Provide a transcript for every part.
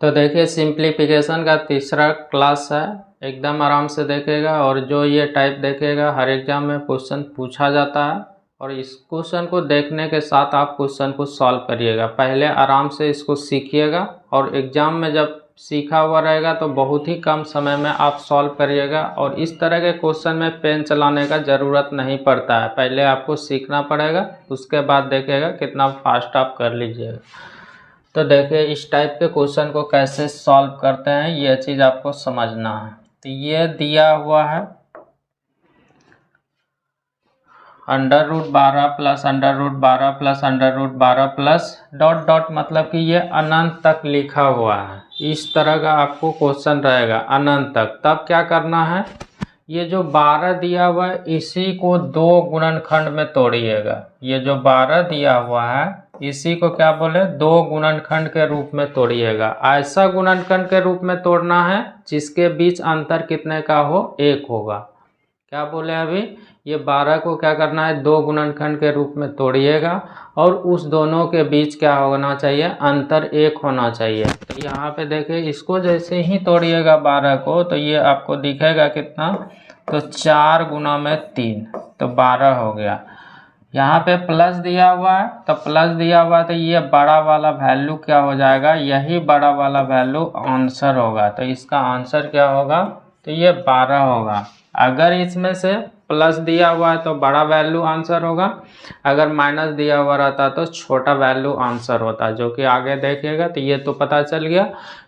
तो देखिए सिंप्लीफिकेशन का तीसरा क्लास है, एकदम आराम से देखेगा और जो ये टाइप देखेगा हर एग्जाम में क्वेश्चन पूछा जाता है और इस क्वेश्चन को देखने के साथ आप क्वेश्चन को सॉल्व करिएगा। पहले आराम से इसको सीखिएगा और एग्जाम में जब सीखा हुआ रहेगा तो बहुत ही कम समय में आप सॉल्व करिएगा और इस तरह के क्वेश्चन में पेन चलाने का ज़रूरत नहीं पड़ता है। पहले आपको सीखना पड़ेगा, उसके बाद देखिएगा कितना फास्ट आप कर लीजिएगा। तो देखिए इस टाइप के क्वेश्चन को कैसे सॉल्व करते हैं ये चीज़ आपको समझना है। तो ये दिया हुआ है √12 plus √12 plus √12 plus dot dot, मतलब कि ये अनंत तक लिखा हुआ है। इस तरह का आपको क्वेश्चन रहेगा अनंत तक। तब क्या करना है, ये जो 12 दिया हुआ है इसी को 2 गुणनखंड में तोड़िएगा। ये जो 12 दिया हुआ है इसी को क्या बोले, 2 गुणनखंड के रूप में तोड़िएगा। ऐसा गुणनखंड के रूप में तोड़ना है जिसके बीच अंतर कितने का हो, 1 होगा। क्या बोले अभी, ये 12 को क्या करना है, 2 गुणनखंड के रूप में तोड़िएगा और उस दोनों के बीच क्या होना चाहिए, अंतर 1 होना चाहिए। तो यहाँ पे देखिए इसको जैसे ही तोड़िएगा 12 को तो ये आपको दिखेगा कितना, तो 4 गुना में 3 तो 12 हो गया। यहाँ पे प्लस दिया हुआ है तो प्लस दिया हुआ है तो ये बड़ा वाला वैल्यू क्या हो जाएगा, यही बड़ा वाला वैल्यू आंसर होगा। तो इसका आंसर क्या होगा, तो ये 12 होगा। अगर इसमें से प्लस दिया हुआ है तो बड़ा वैल्यू आंसर होगा, अगर माइनस दिया हुआ रहता तो छोटा वैल्यू आंसर होता, जो कि आगे देखिएगा। तो ये तो पता चल गया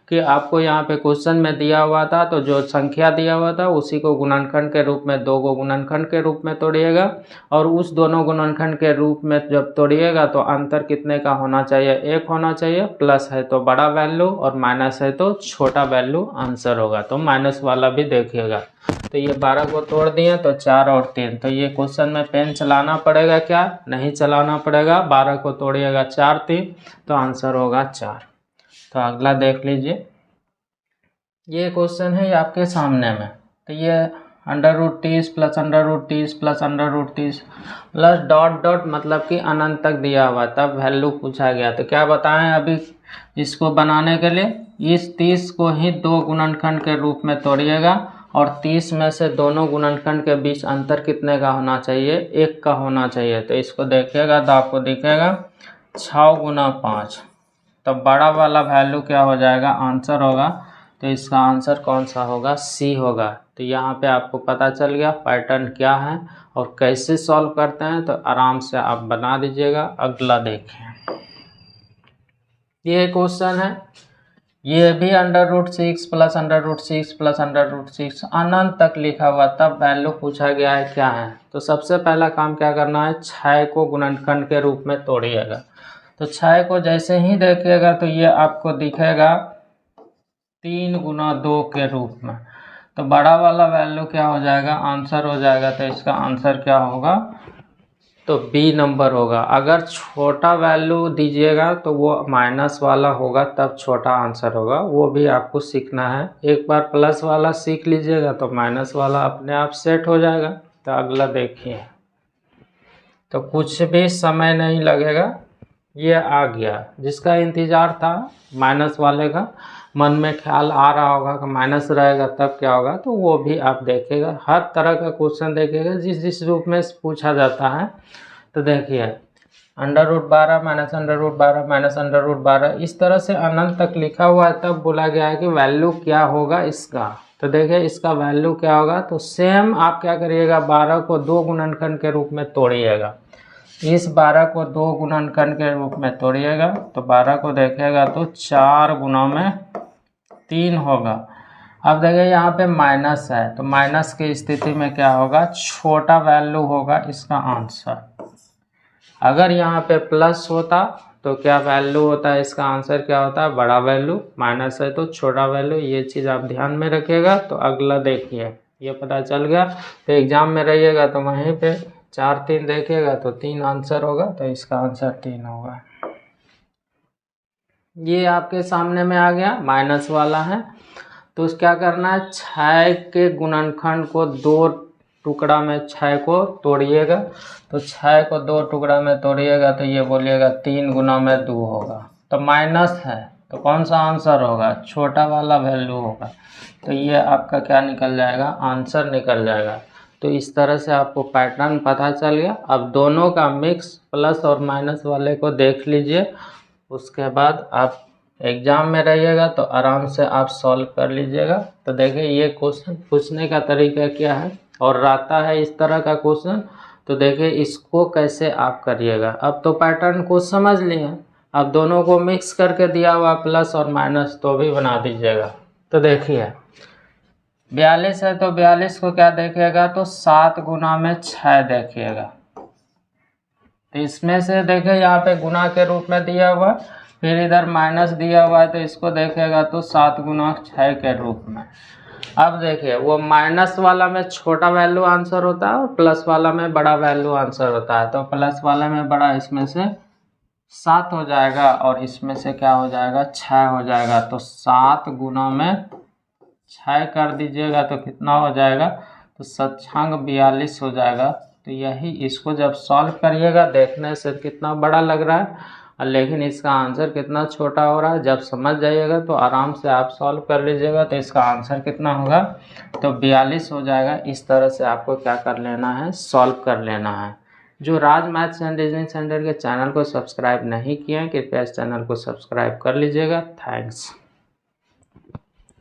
कि आपको यहाँ पे क्वेश्चन में दिया हुआ था तो जो संख्या दिया हुआ था उसी को गुणनखंड के रूप में 2 को गुणनखंड के रूप में तोड़िएगा और उस दोनों गुणनखंड के रूप में जब तोड़िएगा तो अंतर कितने का होना चाहिए, 1 होना चाहिए। प्लस है तो बड़ा वैल्यू और माइनस है तो छोटा वैल्यू आंसर होगा। तो माइनस वाला भी देखिएगा। तो ये 12 को तोड़ दिए तो 4 और 3, तो ये क्वेश्चन में पेन चलाना पड़ेगा क्या, नहीं चलाना पड़ेगा। 12 को तोड़िएगा 4 3 तो आंसर होगा 4। तो अगला देख लीजिए, ये क्वेश्चन है आपके सामने में। तो ये √30 plus √30 plus √30 plus dot dot, मतलब कि अनंत तक दिया हुआ, तब वैल्यू पूछा गया। तो क्या बताएं अभी इसको बनाने के लिए, इस 30 को ही 2 गुणनखंड के रूप में तोड़िएगा और 30 में से दोनों गुणनखंड के बीच अंतर कितने का होना चाहिए, 1 का होना चाहिए। तो इसको देखिएगा तो आपको दिखेगा 6 गुना 5, तो बड़ा वाला वैल्यू क्या हो जाएगा, आंसर होगा। तो इसका आंसर कौन सा होगा, सी होगा। तो यहाँ पे आपको पता चल गया पैटर्न क्या है और कैसे सॉल्व करते हैं। तो आराम से आप बना दीजिएगा। अगला देखें, ये क्वेश्चन है, ये भी √6 प्लस √6 प्लस √6 अनंत तक लिखा हुआ, तब वैल्यू पूछा गया है क्या है। तो सबसे पहला काम क्या करना है, 6 को गुणनखंड के रूप में तोड़िएगा। तो 6 को जैसे ही देखिएगा तो ये आपको दिखेगा 3 गुना 2 के रूप में। तो बड़ा वाला वैल्यू क्या हो जाएगा, आंसर हो जाएगा। तो इसका आंसर क्या होगा, तो बी नंबर होगा। अगर छोटा वैल्यू दीजिएगा तो वो माइनस वाला होगा, तब छोटा आंसर होगा। वो भी आपको सीखना है। एक बार प्लस वाला सीख लीजिएगा तो माइनस वाला अपने आप सेट हो जाएगा। तो अगला देखिए, तो कुछ भी समय नहीं लगेगा, ये आ गया। जिसका इंतज़ार था माइनस वाले का, मन में ख्याल आ रहा होगा कि माइनस रहेगा तब क्या होगा, तो वो भी आप देखेगा। हर तरह का क्वेश्चन देखेगा जिस जिस रूप में पूछा जाता है। तो देखिए √12 माइनस √12 माइनस √12 इस तरह से अनंत तक लिखा हुआ है। तब बोला गया है कि वैल्यू क्या होगा इसका। तो देखिए इसका वैल्यू क्या होगा, तो सेम आप क्या करिएगा, 12 को 2 गुणनखंड के रूप में तोड़िएगा। इस 12 को 2 गुणनखंड के रूप में तोड़िएगा तो 12 को देखेगा तो 4 गुना में 3 होगा। अब देखिए यहाँ पे माइनस है तो माइनस की स्थिति में क्या होगा, छोटा वैल्यू होगा इसका आंसर। अगर यहाँ पे प्लस होता तो क्या वैल्यू होता है, इसका आंसर क्या होता है, बड़ा वैल्यू। माइनस है तो छोटा वैल्यू। ये चीज़ आप ध्यान में रखिएगा। तो अगला देखिए, ये पता चल गया। तो एग्जाम में रहिएगा तो वहीं पे 4 3 देखिएगा तो 3 आंसर होगा। तो इसका आंसर 3 होगा। ये आपके सामने में आ गया, माइनस वाला है। तो क्या करना है, 6 के गुणनखंड को 2 टुकड़ा में 6 को तोड़िएगा। तो 6 को 2 टुकड़ा में तोड़िएगा तो ये बोलिएगा 3 गुना में 2 होगा। तो माइनस है तो कौन सा आंसर होगा, छोटा वाला वैल्यू होगा। तो ये आपका क्या निकल जाएगा, आंसर निकल जाएगा। तो इस तरह से आपको पैटर्न पता चल गया। अब दोनों का मिक्स प्लस और माइनस वाले को देख लीजिए, उसके बाद आप एग्ज़ाम में रहिएगा तो आराम से आप सॉल्व कर लीजिएगा। तो देखिए ये क्वेश्चन पूछने का तरीका क्या है और रहता है इस तरह का क्वेश्चन। तो देखिए इसको कैसे आप करिएगा। अब तो पैटर्न को समझ लिए, अब दोनों को मिक्स करके दिया हुआ प्लस और माइनस तो भी बना दीजिएगा। तो देखिए 42 है तो 42 को क्या देखिएगा, तो 7 गुना में 6 देखिएगा। तो इसमें से देखिए यहाँ पे गुना के रूप में दिया हुआ, फिर इधर माइनस दिया हुआ है, तो इसको देखेगा तो 7 गुना 6 के रूप में। अब देखिए वो माइनस वाला में छोटा वैल्यू आंसर होता है और प्लस वाला में बड़ा वैल्यू आंसर होता है। तो प्लस वाला में बड़ा इसमें से 7 हो जाएगा और इसमें से क्या हो जाएगा, 6 हो जाएगा। तो 7 गुना में 6 कर दीजिएगा तो कितना हो जाएगा, तो 7×6 42 हो जाएगा। तो यही इसको जब सॉल्व करिएगा देखने से कितना बड़ा लग रहा है, लेकिन इसका आंसर कितना छोटा हो रहा है। जब समझ जाइएगा तो आराम से आप सॉल्व कर लीजिएगा। तो इसका आंसर कितना होगा, तो 42 हो जाएगा। इस तरह से आपको क्या कर लेना है, सॉल्व कर लेना है। जो राज मैथ्स एंड रीजनिंग सेंटर के चैनल को सब्सक्राइब नहीं किए हैं, कृपया इस चैनल को सब्सक्राइब कर लीजिएगा। थैंक्स।